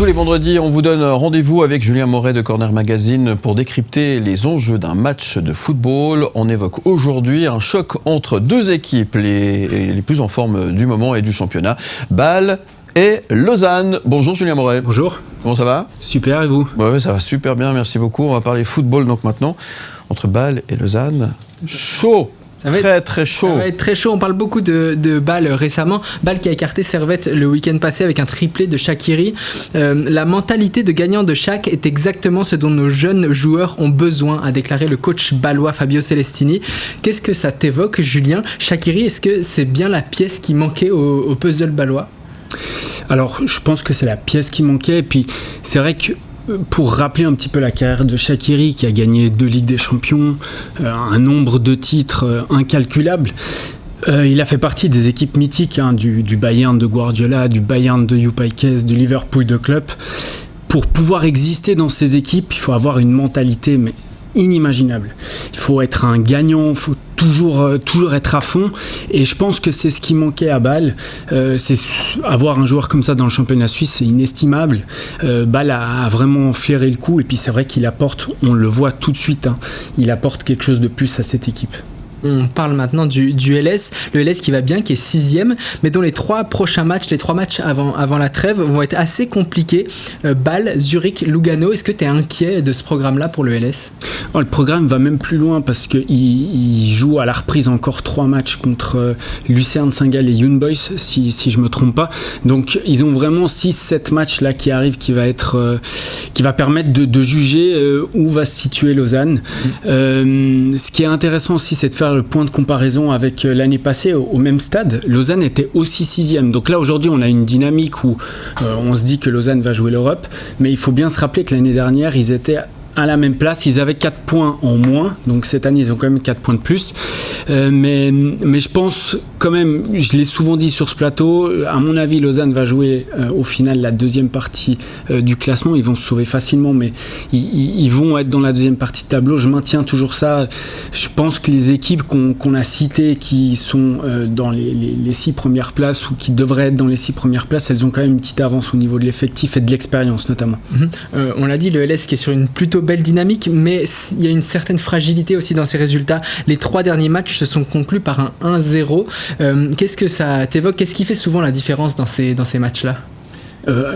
Tous les vendredis, on vous donne rendez-vous avec Julien Moret de Corner Magazine pour décrypter les enjeux d'un match de football. On évoque aujourd'hui un choc entre deux équipes les plus en forme du moment et du championnat, Bâle et Lausanne. Bonjour Julien Moret. Bonjour. Comment ça va ? Super, et vous ? Ouais, ça va super bien, merci beaucoup. On va parler football donc maintenant, entre Bâle et Lausanne. Chaud ! Très chaud. Ça va être très chaud. On parle beaucoup de Bâle récemment. Bâle qui a écarté Servette le week-end passé avec un triplé de Shaqiri. La mentalité de gagnant de Shaq est exactement ce dont nos jeunes joueurs ont besoin, a déclaré le coach bâlois Fabio Celestini. Qu'est-ce que ça t'évoque, Julien ? Shaqiri, est-ce que c'est bien la pièce qui manquait au puzzle bâlois ? Alors, je pense que c'est la pièce qui manquait. Et puis, c'est vrai que pour rappeler un petit peu la carrière de Shaqiri, qui a gagné 2 Ligues des Champions, un nombre de titres incalculable, il a fait partie des équipes mythiques du Bayern de Guardiola, du Bayern de Jupp Heynckes, du Liverpool de Klopp. Pour pouvoir exister dans ces équipes, il faut avoir une mentalité inimaginable. Il faut être un gagnant, il faut toujours être à fond, et je pense que c'est ce qui manquait à Bâle. C'est avoir un joueur comme ça dans le championnat suisse, c'est inestimable. Bâle a vraiment flairé le coup, et puis c'est vrai qu'il apporte, on le voit tout de suite, il apporte quelque chose de plus à cette équipe. On parle maintenant du LS, le LS qui va bien, qui est 6e, mais dont les 3 prochains matchs, les 3 matchs avant la trêve vont être assez compliqués. Bâle, Zurich, Lugano, est-ce que tu es inquiet de ce programme-là pour le LS ? Le programme va même plus loin parce qu'il joue à la reprise encore 3 matchs contre Lucerne, Saint-Gall et Young Boys, si je me trompe pas. Donc ils ont vraiment 6-7 matchs là qui arrivent, qui va permettre de juger où va se situer Lausanne. Ce qui est intéressant aussi, c'est de faire le point de comparaison avec l'année passée au même stade. Lausanne était aussi 6e. Donc là aujourd'hui on a une dynamique où on se dit que Lausanne va jouer l'Europe, mais il faut bien se rappeler que l'année dernière ils étaient à la même place, ils avaient 4 points en moins, donc cette année ils ont quand même 4 points de plus, mais je pense quand même, je l'ai souvent dit sur ce plateau, à mon avis Lausanne va jouer au final la deuxième partie du classement. Ils vont se sauver facilement, mais ils vont être dans la deuxième partie de tableau. Je maintiens toujours ça. Je pense que les équipes qu'on a citées qui sont dans les 6 premières places, ou qui devraient être dans les 6 premières places, elles ont quand même une petite avance au niveau de l'effectif et de l'expérience notamment. On l'a dit, le LS qui est sur une plutôt belle dynamique, mais il y a une certaine fragilité aussi dans ses résultats. Les 3 derniers matchs se sont conclus par un 1-0. Qu'est-ce que ça t'évoque ? Qu'est-ce qui fait souvent la différence dans ces matchs-là ?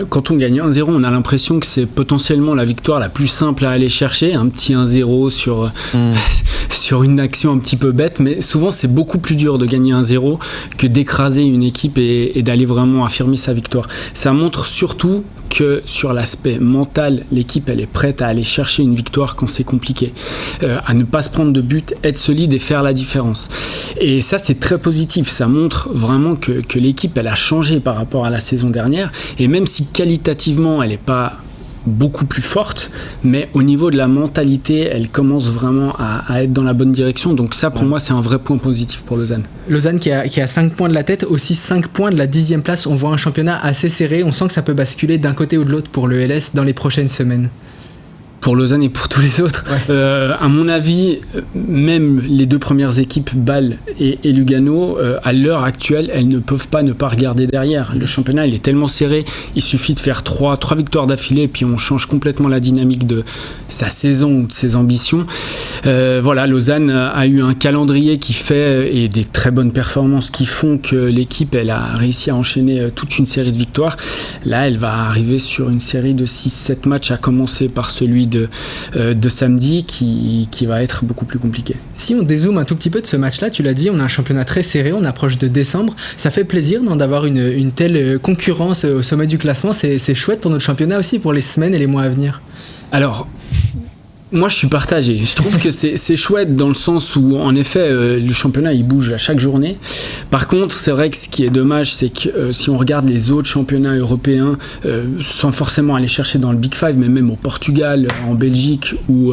Quand on gagne 1-0, on a l'impression que c'est potentiellement la victoire la plus simple à aller chercher, un petit 1-0 sur une action un petit peu bête, mais souvent c'est beaucoup plus dur de gagner 1-0 que d'écraser une équipe et d'aller vraiment affirmer sa victoire. Ça montre surtout que sur l'aspect mental, l'équipe elle est prête à aller chercher une victoire quand c'est compliqué, à ne pas se prendre de but, être solide et faire la différence. Et ça c'est très positif, ça montre vraiment que l'équipe elle a changé par rapport à la saison dernière, et même si qualitativement elle n'est pas beaucoup plus forte, mais au niveau de la mentalité, elle commence vraiment à être dans la bonne direction. Donc ça, pour moi, c'est un vrai point positif pour Lausanne. Lausanne qui a 5 points de la tête, aussi 5 points de la 10e place. On voit un championnat assez serré. On sent que ça peut basculer d'un côté ou de l'autre pour le LS dans les prochaines semaines. Pour Lausanne et pour tous les autres. Ouais. À mon avis, même les 2 premières équipes, Bâle et Lugano, à l'heure actuelle, elles ne peuvent pas ne pas regarder derrière. Le championnat, il est tellement serré, il suffit de faire 3 victoires d'affilée, et puis on change complètement la dynamique de sa saison ou de ses ambitions. Voilà, Lausanne a eu un calendrier qui fait, et des très bonnes performances qui font que l'équipe, elle a réussi à enchaîner toute une série de victoires. Là, elle va arriver sur une série de 6-7 matchs, à commencer par celui de samedi qui va être beaucoup plus compliqué. Si on dézoome un tout petit peu de ce match-là, tu l'as dit, on a un championnat très serré, on approche de décembre. Ça fait plaisir d'avoir une telle concurrence au sommet du classement. C'est chouette pour notre championnat aussi, pour les semaines et les mois à venir. Alors, moi je suis partagé. Je trouve que c'est chouette dans le sens où en effet le championnat il bouge à chaque journée. Par contre c'est vrai que ce qui est dommage c'est que si on regarde les autres championnats européens sans forcément aller chercher dans le Big Five, mais même au Portugal, en Belgique ou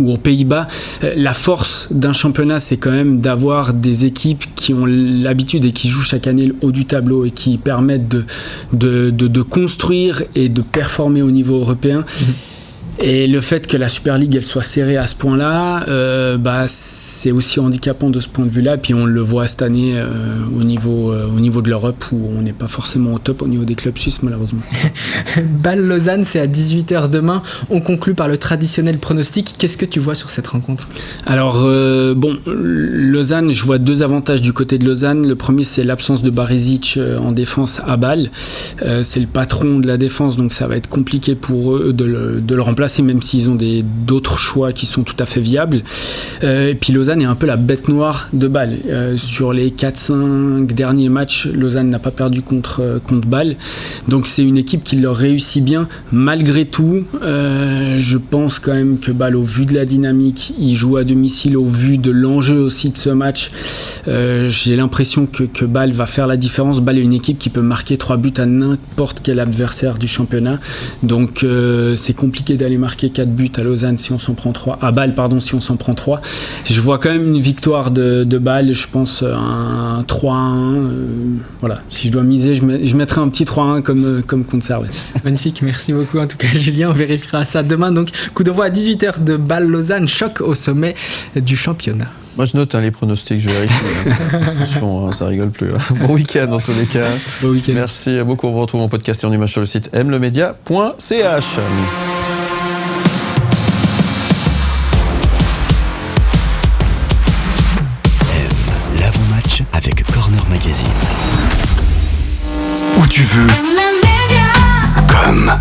aux Pays-Bas, la force d'un championnat c'est quand même d'avoir des équipes qui ont l'habitude et qui jouent chaque année le haut du tableau et qui permettent de construire et de performer au niveau européen. Et le fait que la Super League elle soit serrée à ce point-là, c'est aussi handicapant de ce point de vue-là. Puis on le voit cette année au niveau de l'Europe où on n'est pas forcément au top au niveau des clubs suisses malheureusement. Bâle-Lausanne, c'est à 18h demain. On conclut par le traditionnel pronostic. Qu'est-ce que tu vois sur cette rencontre ? Alors Lausanne, je vois deux avantages du côté de Lausanne. Le premier, c'est l'absence de Barisic en défense à Bâle. C'est le patron de la défense, donc ça va être compliqué pour eux de le remplacer, même s'ils ont d'autres choix qui sont tout à fait viables. Et puis Lausanne est un peu la bête noire de Bâle. Sur les 4-5 derniers matchs, Lausanne n'a pas perdu contre Bâle. Donc c'est une équipe qui leur réussit bien. Malgré tout, je pense quand même que Bâle, au vu de la dynamique, il joue à domicile, au vu de l'enjeu aussi de ce match, j'ai l'impression que Bâle va faire la différence. Bâle est une équipe qui peut marquer 3 buts à n'importe quel adversaire du championnat. Donc c'est compliqué d'aller marquer 4 buts à Lausanne si on s'en prend 3. À Bâle, pardon, si on s'en prend 3. Je vois quand même une victoire de Bâle, je pense un 3-1. Voilà, si je dois miser, je mettrai un petit 3-1 comme contre Servette. Magnifique, merci beaucoup en tout cas Julien, on vérifiera ça demain. Donc coup d'envoi à 18h de Bâle-Lausanne, choc au sommet du championnat. Moi je note les pronostics, je vérifie. Attention, ça rigole plus. Bon week-end en tous les cas. Bon week-end. Merci beaucoup, on vous retrouve en podcast et en image sur le site mlemedia.ch. L'avant-match avec Corner Magazine. Où tu veux, comme